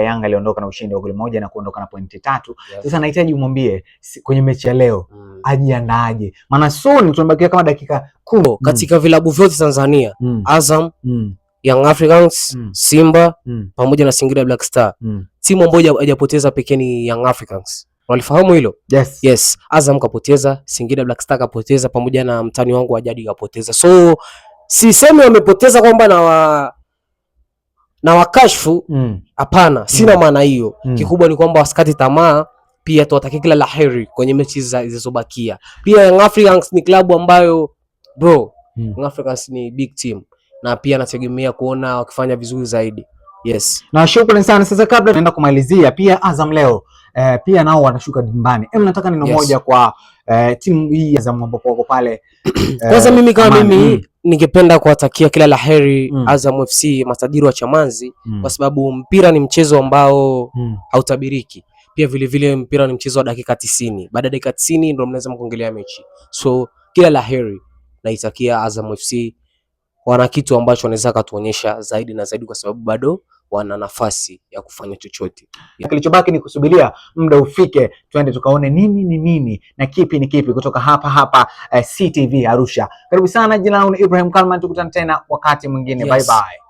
Yanga aliondoka na ushindi wa goli moja na kuondoka na pointi 3. Sasa nahitaji umwambie kwenye mechi ya leo ajiandaaje. Maana soon tunabakia kama dakika 10 katika vilabu vyote Tanzania. Azam, Young Africans, Simba pamoja na Singida Black Star. Timu ambayo hajapoteza pekee ni Young Africans. Walifahamu hilo? Yes. Azam kapoteza, Singida Black Star kapoteza pamoja na mtani wangu wa jadi kapoteza. So sisemi wamepoteza kwamba na wakashfu, hapana, sina maana hiyo. Kikubwa ni kwamba wasikati tamaa, pia tuwatakie kila laheri kwenye mechi zilizobakia. Pia Young Africans ni klabu ambayo bro, Young Africans ni big team na pia nategemea kuona wakifanya vizuri zaidi. Yes. Na shukrani sana. Sasa kabla tunaenda kumalizia, pia Azam leo pia nao wanashuka dimbani. Nataka neno moja kwa timu hii ya Azam ambapo wako pale. Kwanza mimi kama mimi ningependa kuwatakia kila laheri Azam FC matajiri wa Chamazi, kwa sababu mpira ni mchezo ambao hautabiriki. Pia vile vile mpira ni mchezo wa dakika 90. Baada ya dakika 90 ndio mnaweza kuongelea mechi. So kila laheri naitakia Azam FC, wana kitu ambacho wanaweza kutuonyesha zaidi na zaidi, kwa sababu bado wana nafasi ya kufanya chochote. Kilichobaki ni kusubiria muda ufike, tuende tukaone nini na kipi ni kipi kutoka hapa CTV Arusha. Karibu sana, jina langu ni Ibrahim Kalman, tukutane tena wakati mwingine. Bye bye.